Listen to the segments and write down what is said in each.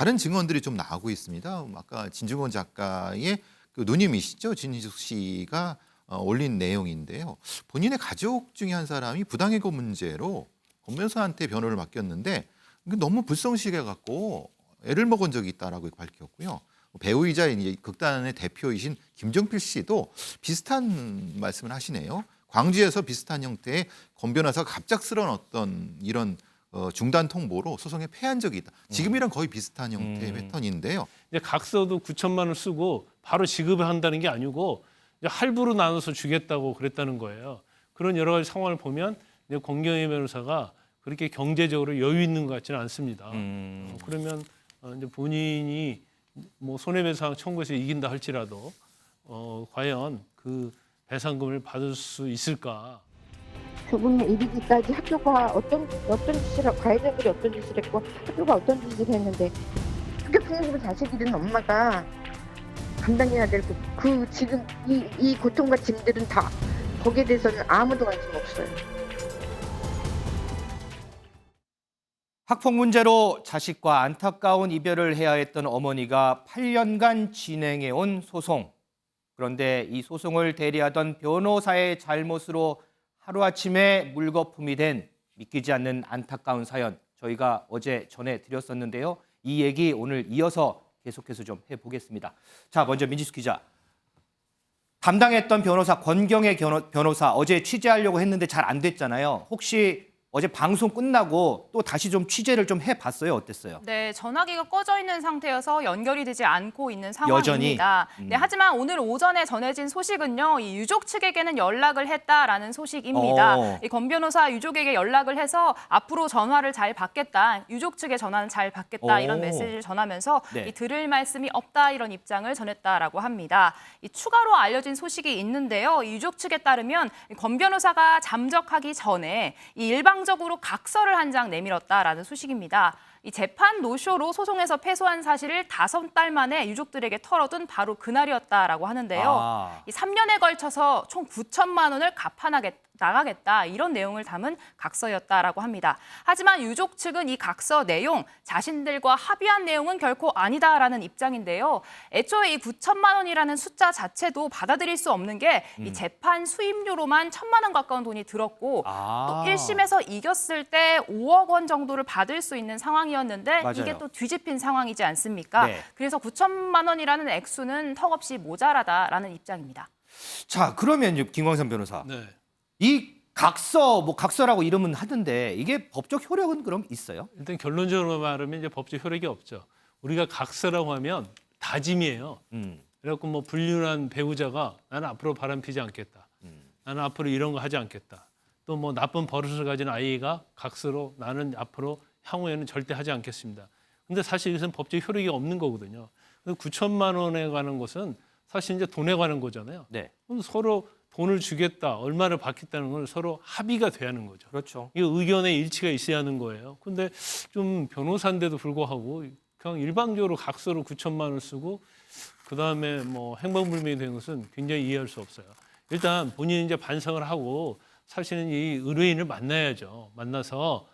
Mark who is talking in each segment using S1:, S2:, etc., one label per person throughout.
S1: 다른 증언들이 좀 나오고 있습니다. 아까 진중권 작가의 그 누님이시죠, 진희숙 씨가 올린 내용인데요. 본인의 가족 중에 한 사람이 부당해고 문제로 권 변호사한테 변호를 맡겼는데 너무 불성실해 갖고 애를 먹은 적이 있다라고 밝혔고요. 배우이자 이제 극단의 대표이신 김정필 씨도 비슷한 말씀을 하시네요. 광주에서 비슷한 형태의 권 변호사가 갑작스러운 어떤 이런 중단 통보로 소송에 패한 적이 있다. 지금이랑 거의 비슷한 형태의 패턴인데요.
S2: 이제 각서도 9천만 원 쓰고 바로 지급을 한다는 게 아니고 이제 할부로 나눠서 주겠다고 그랬다는 거예요. 그런 여러 가지 상황을 보면 이제 권경희 변호사가 그렇게 경제적으로 여유 있는 것 같지는 않습니다. 그러면 이제 본인이 뭐 손해배상 청구해서 이긴다 할지라도 과연 그 배상금을 받을 수 있을까?
S3: 그분은 이르기까지 학교가 어떤 짓을 가해자들이 어떤 짓을 했고 학교가 어떤 짓을 했는데 학교 폭력을 자식 잃은 엄마가 감당해야 될 그 지금 이 고통과 짐들은 다 거기에 대해서는 아무도 관심 없어요.
S4: 학폭 문제로 자식과 안타까운 이별을 해야 했던 어머니가 8년간 진행해온 소송. 그런데 이 소송을 대리하던 변호사의 잘못으로 하루아침에 물거품이 된 믿기지 않는 안타까운 사연 저희가 어제 전해드렸었는데요. 이 얘기 오늘 이어서 계속해서 좀 해보겠습니다. 자, 먼저 민지숙 기자. 담당했던 변호사 권경혜 변호사 어제 취재하려고 했는데 잘 안 됐잖아요. 혹시 어제 방송 끝나고 또 다시 좀 취재를 좀 해봤어요? 어땠어요?
S5: 네, 전화기가 꺼져 있는 상태여서 연결이 되지 않고 있는 상황입니다.
S4: 여전히?
S5: 네, 하지만 오늘 오전에 전해진 소식은요, 이 유족 측에게는 연락을 했다라는 소식입니다. 이 권 변호사 유족에게 연락을 해서 앞으로 전화를 잘 받겠다, 유족 측의 전화는 잘 받겠다 이런 메시지를 전하면서
S4: 네.
S5: 이 들을 말씀이 없다 이런 입장을 전했다라고 합니다. 이 추가로 알려진 소식이 있는데요, 이 유족 측에 따르면 권 변호사가 잠적하기 전에 이 일방적으로 각서를 한 장 내밀었다라는 소식입니다. 이 재판 노쇼로 소송에서 패소한 사실을 5달 만에 유족들에게 털어둔 바로 그날이었다라고 하는데요. 이 3년에 걸쳐서 총 9천만 원을 나가겠다 이런 내용을 담은 각서였다라고 합니다. 하지만 유족 측은 이 각서 내용 자신들과 합의한 내용은 결코 아니다라는 입장인데요. 애초에 이 9천만 원이라는 숫자 자체도 받아들일 수 없는 게 이 재판 수임료로만 1,000만 원 가까운 돈이 들었고 또 1심에서 이겼을 때 5억 원 정도를 받을 수 있는 상황이었는데
S4: 맞아요.
S5: 이게 또 뒤집힌 상황이지 않습니까?
S4: 네.
S5: 그래서 9천만 원이라는 액수는 턱없이 모자라다라는 입장입니다.
S4: 자, 그러면 김광선 변호사.
S2: 네.
S4: 이 각서라고 이름은 하던데 이게 법적 효력은 그럼 있어요?
S2: 일단 결론적으로 말하면 이제 법적 효력이 없죠. 우리가 각서라고 하면 다짐이에요. 그래갖고 뭐 불륜한 배우자가 나는 앞으로 바람피지 않겠다. 나는 앞으로 이런 거 하지 않겠다. 또 뭐 나쁜 버릇을 가진 아이가 각서로 나는 앞으로 향후에는 절대 하지 않겠습니다. 근데 사실 이것은 법적 효력이 없는 거거든요. 9천만 원에 관한 것은 사실 이제 돈에 관한 거잖아요.
S4: 네.
S2: 그럼 서로 돈을 주겠다, 얼마를 받겠다는 건 서로 합의가 돼야 하는 거죠.
S4: 그렇죠.
S2: 이 의견의 일치가 있어야 하는 거예요. 근데 좀 변호사인데도 불구하고 그냥 일방적으로 각서로 9천만 원을 쓰고 그다음에 뭐 행방불명이 된 것은 굉장히 이해할 수 없어요. 일단 본인이 이제 반성을 하고 사실은 이 의뢰인을 만나야죠. 만나서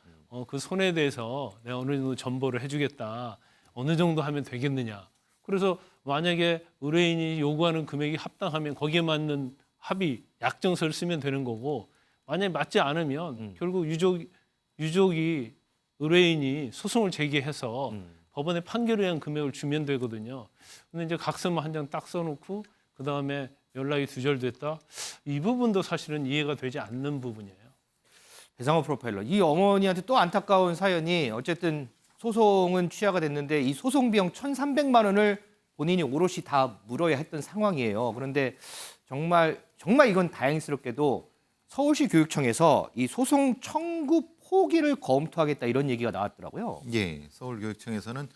S2: 그 손해에 대해서 내가 어느 정도 전보를 해주겠다. 어느 정도 하면 되겠느냐. 그래서 만약에 의뢰인이 요구하는 금액이 합당하면 거기에 맞는 합의, 약정서를 쓰면 되는 거고 만약에 맞지 않으면 결국 유족이 의뢰인이 소송을 제기해서 법원에 판결에 의한 금액을 주면 되거든요. 근데 이제 각서만 한 장 딱 써놓고 그다음에 연락이 두절됐다. 이 부분도 사실은 이해가 되지 않는 부분이에요.
S4: 배상호 프로파일러. 이 어머니한테 또 안타까운 사연이 어쨌든 소송은 취하가 됐는데 이 소송 비용 1,300만 원을 본인이 오롯이 다 물어야 했던 상황이에요. 그런데 정말 이건 다행스럽게도 서울시 교육청에서 이 소송 청구 포기를 검토하겠다 이런 얘기가 나왔더라고요.
S1: 예, 서울교육청에서는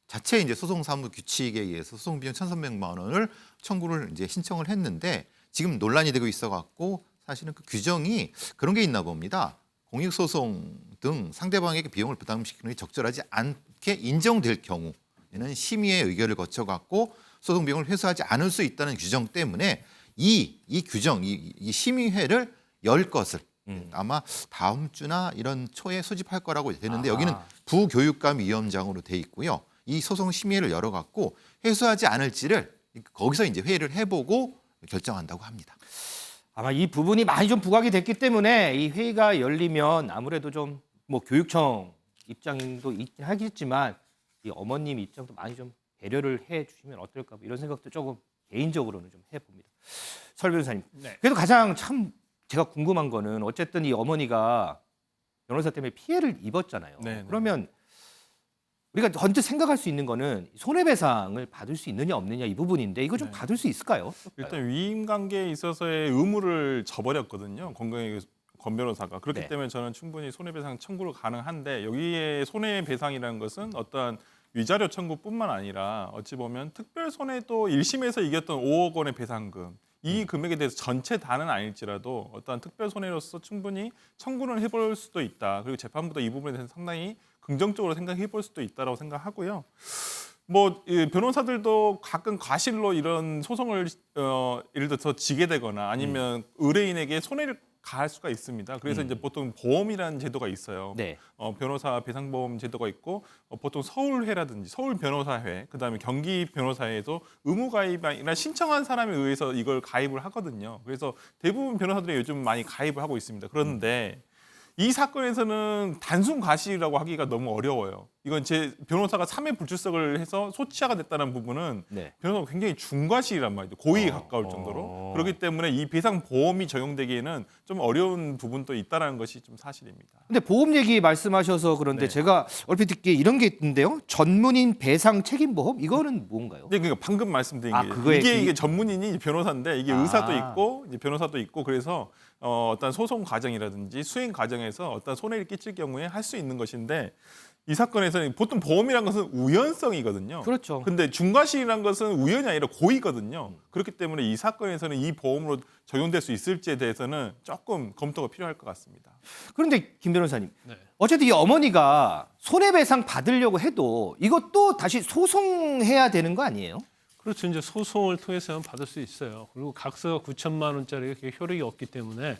S1: 자체 이제 소송사무 규칙에 의해서 소송 비용 1,300만 원을 청구를 이제 신청을 했는데 지금 논란이 되고 있어갖고 사실은 그 규정이 그런 게 있나 봅니다. 공익소송 등 상대방에게 비용을 부담시키는 게 적절하지 않게 인정될 경우에는 심의의 의결을 거쳐갖고 소송 비용을 회수하지 않을 수 있다는 규정 때문에 이 규정, 이 심의회를 열 것을 아마 다음 주나 이런 초에 소집할 거라고 되는데 여기는 부교육감위원장으로 돼 있고요. 이 소송 심의를 열어갖고 해소하지 않을지를 거기서 이제 회의를 해보고 결정한다고 합니다.
S4: 아마 이 부분이 많이 좀 부각이 됐기 때문에 이 회의가 열리면 아무래도 좀 뭐 교육청 입장도 있긴 하겠지만 이 어머님 입장도 많이 좀 배려를 해 주시면 어떨까 이런 생각도 조금 개인적으로는 좀 해봅니다. 설 변호사님.
S2: 네.
S4: 그래도 가장 참 제가 궁금한 거는 어쨌든 이 어머니가 변호사 때문에 피해를 입었잖아요.
S6: 네, 네.
S4: 그러면 우리가 언제 생각할 수 있는 거는 손해배상을 받을 수 있느냐 없느냐 이 부분인데 이거 좀
S6: 네.
S4: 받을 수 있을까요?
S6: 일단 위임 관계에 있어서의 의무를 져버렸거든요. 권 변호사가. 그렇기
S4: 네.
S6: 때문에 저는 충분히 손해배상 청구를 가능한데 여기에 손해배상이라는 것은 어떠한 위자료 청구뿐만 아니라 어찌 보면 특별 손해도 1심에서 이겼던 5억 원의 배상금 이 금액에 대해서 전체 다는 아닐지라도 어떠한 특별 손해로서 충분히 청구를 해볼 수도 있다. 그리고 재판부도 이 부분에 대해서 상당히 긍정적으로 생각해 볼 수도 있다라고 생각하고요. 뭐 변호사들도 가끔 과실로 이런 소송을 예를 들어서 지게 되거나 아니면 의뢰인에게 손해를 가할 수가 있습니다. 그래서 이제 보통 보험이라는 제도가 있어요.
S4: 네.
S6: 변호사 배상보험 제도가 있고 보통 서울회라든지 서울 변호사회, 그다음에 경기 변호사회에도 의무 가입이나 신청한 사람에 의해서 이걸 가입을 하거든요. 그래서 대부분 변호사들이 요즘 많이 가입을 하고 있습니다. 그런데 이 사건에서는 단순 과실이라고 하기가 너무 어려워요. 이건 제 변호사가 3회 불출석을 해서 소치하가 됐다는 부분은
S4: 네.
S6: 변호사가 굉장히 중과실이란 말이죠. 고의에 가까울 정도로. 그렇기 때문에 이 배상 보험이 적용되기에는 좀 어려운 부분도 있다는 것이 좀 사실입니다.
S4: 근데 보험 얘기 말씀하셔서 그런데
S6: 네.
S4: 제가 얼핏 듣기에 이런 게 있는데요. 전문인 배상 책임 보험 이거는 뭔가요?
S6: 네, 그러니까 방금 말씀드린
S4: 아,
S6: 게
S4: 그거에
S6: 이게 전문인이 변호사인데 이게
S4: 아.
S6: 의사도 있고 이제 변호사도 있고 그래서 어떤 소송 과정이라든지 수행 과정에서 어떤 손해를 끼칠 경우에 할 수 있는 것인데 이 사건에서는 보통 보험이란 것은 우연성이거든요.
S4: 그렇죠.
S6: 근데 중과실이란 것은 우연이 아니라 고의거든요. 그렇기 때문에 이 사건에서는 이 보험으로 적용될 수 있을지에 대해서는 조금 검토가 필요할 것 같습니다.
S4: 그런데 김 변호사님.
S2: 네.
S4: 어쨌든 이 어머니가 손해배상 받으려고 해도 이것도 다시 소송해야 되는 거 아니에요?
S2: 그렇죠. 이제 소송을 통해서는 받을 수 있어요. 그리고 각서가 9천만 원짜리가 그게 효력이 없기 때문에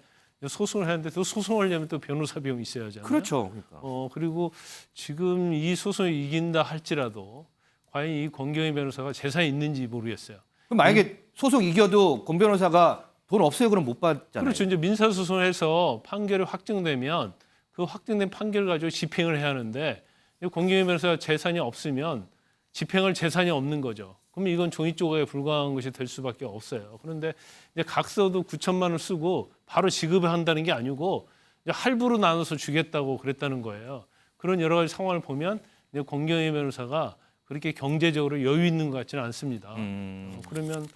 S2: 소송을 하는데 또 소송을 하려면 또 변호사 비용이 있어야 하잖아요.
S4: 그렇죠. 그러니까.
S2: 그리고 지금 이 소송을 이긴다 할지라도 과연 이 권경희 변호사가 재산이 있는지 모르겠어요.
S4: 그럼 만약에 소송 이겨도 권 변호사가 돈 없어요 그럼 못 받잖아요.
S2: 그렇죠. 이제 민사 소송을 해서 판결이 확정되면 그 확정된 판결을 가지고 집행을 해야 하는데 권경희 변호사가 재산이 없으면 집행할 재산이 없는 거죠. 그럼 이건 종이 조각에 불과한 것이 될 수밖에 없어요. 그런데 이제 각서도 9천만 원을 쓰고 바로 지급을 한다는 게 아니고 이제 할부로 나눠서 주겠다고 그랬다는 거예요. 그런 여러 가지 상황을 보면 이제 권경희 변호사가 그렇게 경제적으로 여유 있는 것 같지는 않습니다. 그러면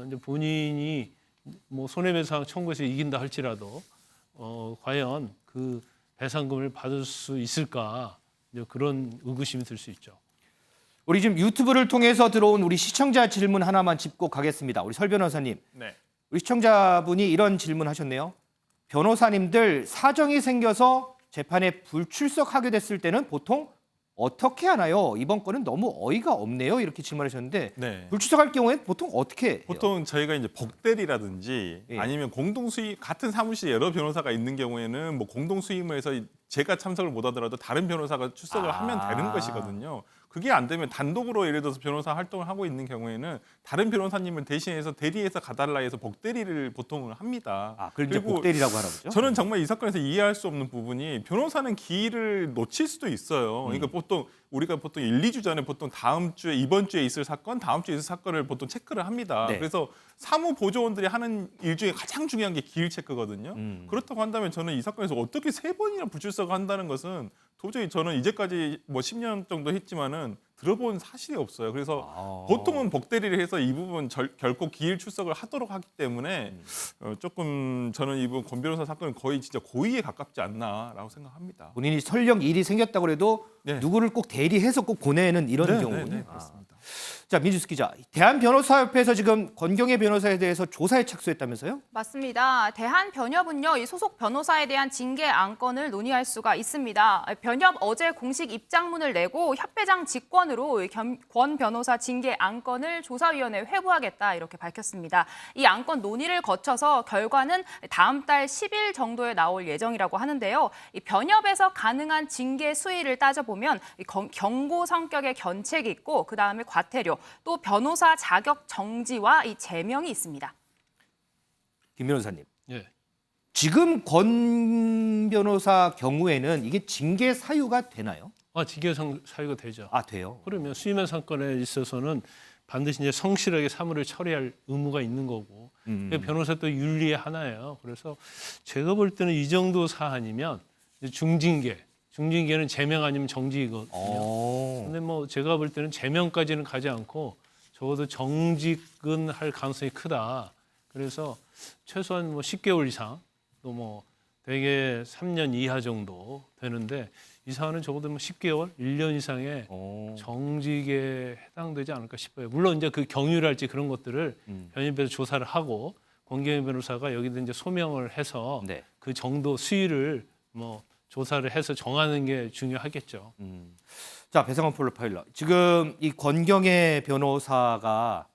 S2: 이제 본인이 뭐 손해배상 청구해서 이긴다 할지라도 과연 그 배상금을 받을 수 있을까 이제 그런 의구심이 들 수 있죠.
S4: 우리 지금 유튜브를 통해서 들어온 우리 시청자 질문 하나만 짚고 가겠습니다. 우리 설 변호사님.
S6: 네.
S4: 우리 시청자분이 이런 질문 하셨네요. 변호사님들 사정이 생겨서 재판에 불출석하게 됐을 때는 보통 어떻게 하나요? 이번 건은 너무 어이가 없네요. 이렇게 질문하셨는데
S6: 네.
S4: 불출석할 경우에 보통 어떻게 해요?
S6: 보통 저희가 이제 복대리라든지
S4: 예.
S6: 아니면 공동 수임 같은 사무실에 여러 변호사가 있는 경우에는 뭐 공동 수임을 해서 제가 참석을 못 하더라도 다른 변호사가 출석을 하면 되는 것이거든요. 그게 안 되면 단독으로 예를 들어서 변호사 활동을 하고 있는 경우에는 다른 변호사님을 대신해서 대리해서 가달라 해서 복대리를 보통 합니다.
S4: 아, 그걸 이제
S6: 그리고
S4: 복대리라고 하나 보죠?
S6: 저는 정말 이 사건에서 이해할 수 없는 부분이 변호사는 기일을 놓칠 수도 있어요. 그러니까 보통 우리가 보통 1, 2주 전에 보통 다음 주에 이번 주에 있을 사건, 다음 주에 있을 사건을 보통 체크를 합니다.
S4: 네.
S6: 그래서 사무 보조원들이 하는 일 중에 가장 중요한 게 기일 체크거든요. 그렇다고 한다면 저는 이 사건에서 어떻게 3번이나 불출석을 한다는 것은 도저히 저는 이제까지 뭐 10년 정도 했지만은 들어본 사실이 없어요. 그래서 보통은 복대리를 해서 이 부분 결코 기일 출석을 하도록 하기 때문에 조금 저는 이번 권 변호사 사건은 거의 진짜 고의에 가깝지 않나라고 생각합니다.
S4: 본인이 설령 일이 생겼다고 해도
S6: 네.
S4: 누구를 꼭 대리해서 꼭 보내는 이런
S6: 네,
S4: 경우는
S6: 네, 네, 그렇습니다.
S4: 자, 민주수 기자, 대한변호사협회에서 지금 권경의 변호사에 대해서 조사에 착수했다면서요?
S5: 맞습니다. 대한변협은요, 이 소속 변호사에 대한 징계 안건을 논의할 수가 있습니다. 변협 어제 공식 입장문을 내고 협회장 직권으로 권 변호사 징계 안건을 조사위원회에 회부하겠다 이렇게 밝혔습니다. 이 안건 논의를 거쳐서 결과는 다음 달 10일 정도에 나올 예정이라고 하는데요. 이 변협에서 가능한 징계 수위를 따져보면 경고 성격의 견책이 있고 그다음에 과태료, 또 변호사 자격 정지와 이 제명이 있습니다.
S4: 김 변호사님.
S2: 예.
S4: 지금 권 변호사 경우에는 이게 징계 사유가 되나요?
S2: 징계 사유가 되죠.
S4: 아, 돼요.
S2: 그러면 수임한 사건에 있어서는 반드시 이제 성실하게 사무를 처리할 의무가 있는 거고 변호사도 윤리의 하나예요. 그래서 제가 볼 때는 이 정도 사안이면 이제 중징계는 제명 아니면 정지이거든요. 근데 뭐 제가 볼 때는 제명까지는 가지 않고 적어도 정직은 할 가능성이 크다. 그래서 최소한 뭐 10개월 이상 또 뭐 대개 3년 이하 정도 되는데 이 사안은 적어도 뭐 10개월, 1년 이상의 정직에 해당되지 않을까 싶어요. 물론 이제 그 경유랄지 그런 것들을 변협에서 조사를 하고 권경의 변호사가 여기다 이제 소명을 해서
S4: 네.
S2: 그 정도 수위를 뭐 조사를 해서 정하는 게 중요하겠죠.
S4: 자, 배상원 프로파일러. 지금 이 권경의 변호사가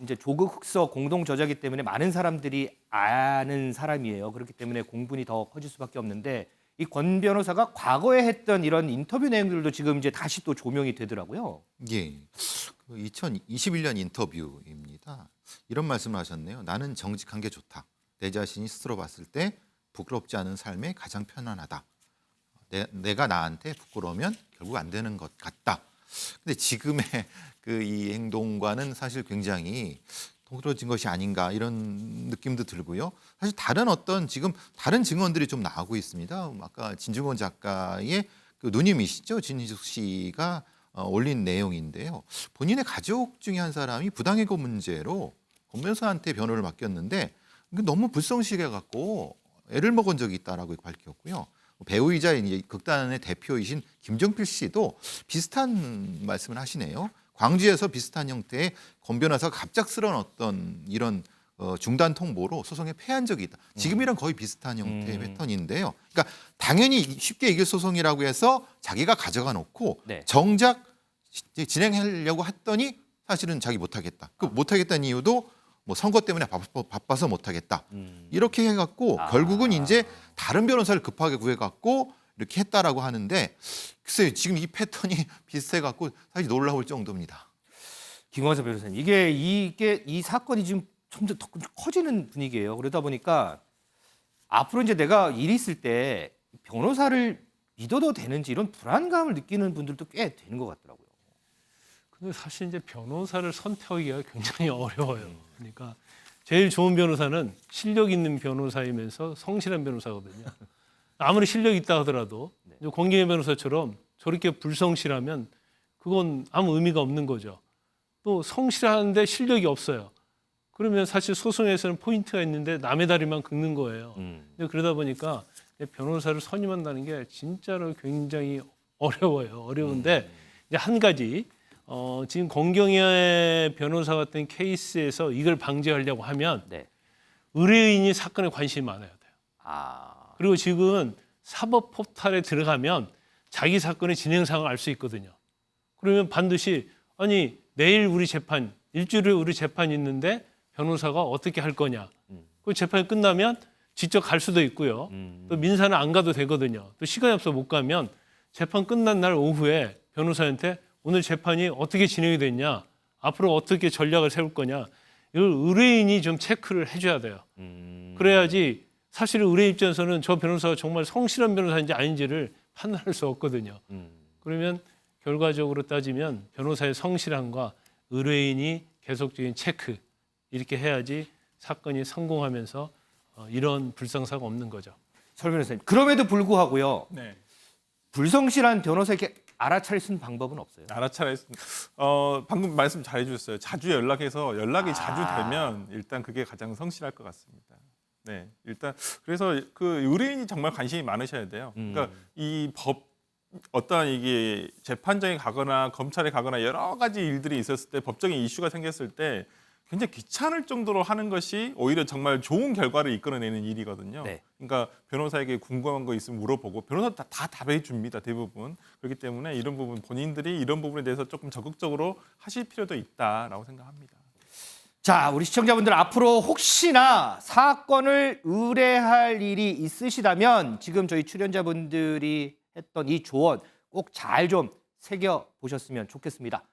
S4: 이제 조국 흑서 공동 저자기 때문에 많은 사람들이 아는 사람이에요. 그렇기 때문에 공분이 더 커질 수밖에 없는데 이 권 변호사가 과거에 했던 이런 인터뷰 내용들도 지금 이제 다시 또 조명이 되더라고요.
S1: 예. 2021년 인터뷰입니다. 이런 말씀을 하셨네요. 나는 정직한 게 좋다. 내 자신이 스스로 봤을 때 부끄럽지 않은 삶에 가장 편안하다. 내가 나한테 부끄러우면 결국 안 되는 것 같다. 근데 지금의 그 이 행동과는 사실 굉장히 동떨어진 것이 아닌가 이런 느낌도 들고요. 사실 지금 다른 증언들이 좀 나오고 있습니다. 아까 진중권 작가의 그 누님이시죠, 진희숙 씨가 올린 내용인데요. 본인의 가족 중에 한 사람이 부당해고 문제로 권 변호사한테 변호를 맡겼는데 너무 불성실해 갖고 애를 먹은 적이 있다라고 밝혔고요. 배우이자 이제 극단의 대표이신 김정필 씨도 비슷한 말씀을 하시네요. 광주에서 비슷한 형태의 권 변호사가 갑작스러운 어떤 이런 중단 통보로 소송에 패한 적이 있다. 지금이랑 거의 비슷한 형태의 패턴인데요. 그러니까 당연히 쉽게 이길 소송이라고 해서 자기가 가져가 놓고
S4: 네.
S1: 정작 진행하려고 했더니 사실은 자기 못하겠다. 그 못하겠다는 이유도 뭐 선거 때문에 바빠서 못하겠다. 이렇게 해갖고 결국은 이제 다른 변호사를 급하게 구해갖고 이렇게 했다라고 하는데 글쎄요, 지금 이 패턴이 비슷해갖고 사실 놀라울 정도입니다.
S4: 김광석 변호사님, 이게 이 사건이 지금 점점 더 커지는 분위기예요. 그러다 보니까 앞으로 이제 내가 일이 있을 때 변호사를 믿어도 되는지 이런 불안감을 느끼는 분들도 꽤 되는 것 같더라고요.
S2: 근데 사실 이제 변호사를 선택하기가 굉장히 어려워요. 그러니까 제일 좋은 변호사는 실력 있는 변호사이면서 성실한 변호사거든요. 아무리 실력이 있다 하더라도 권경의 변호사처럼 저렇게 불성실하면 그건 아무 의미가 없는 거죠. 또 성실하는데 실력이 없어요. 그러면 사실 소송에서는 포인트가 있는데 남의 다리만 긁는 거예요. 그러다 보니까 변호사를 선임한다는 게 진짜로 굉장히 어려워요. 어려운데 이제 한 가지 지금 권경의 변호사 같은 케이스에서 이걸 방지하려고 하면
S4: 네.
S2: 의뢰인이 사건에 관심이 많아야 돼요. 그리고 지금은 사법 포탈에 들어가면 자기 사건의 진행 상황을 알 수 있거든요. 그러면 반드시 아니 내일 우리 재판, 일주일에 우리 재판이 있는데 변호사가 어떻게 할 거냐. 그 재판이 끝나면 직접 갈 수도 있고요. 또 민사는 안 가도 되거든요. 또 시간이 없어 못 가면 재판 끝난 날 오후에 변호사한테 오늘 재판이 어떻게 진행이 됐냐, 앞으로 어떻게 전략을 세울 거냐, 이걸 의뢰인이 좀 체크를 해줘야 돼요. 그래야지 사실 의뢰인 입장에서는 저 변호사가 정말 성실한 변호사인지 아닌지를 판단할 수 없거든요. 그러면 결과적으로 따지면 변호사의 성실함과 의뢰인이 계속적인 체크 이렇게 해야지 사건이 성공하면서 이런 불상사가 없는 거죠.
S4: 설 변호사님, 그럼에도 불구하고요.
S6: 네.
S4: 불성실한 변호사에게 알아차릴 수 있는 방법은 없어요.
S6: 방금 말씀 잘해주셨어요. 자주 연락이 자주 되면 일단 그게 가장 성실할 것 같습니다. 네, 일단 그래서 그 의뢰인이 정말 관심이 많으셔야 돼요. 그러니까 이 어떤 이게 재판정에 가거나 검찰에 가거나 여러 가지 일들이 있었을 때 법적인 이슈가 생겼을 때 굉장히 귀찮을 정도로 하는 것이 오히려 정말 좋은 결과를 이끌어내는 일이거든요.
S4: 네.
S6: 그러니까 변호사에게 궁금한 거 있으면 물어보고 변호사 다 답해 줍니다. 대부분. 그렇기 때문에 이런 부분 본인들이 이런 부분에 대해서 조금 적극적으로 하실 필요도 있다라고 생각합니다.
S4: 자, 우리 시청자분들 앞으로 혹시나 사건을 의뢰할 일이 있으시다면 지금 저희 출연자분들이 했던 이 조언 꼭 잘 좀 새겨 보셨으면 좋겠습니다.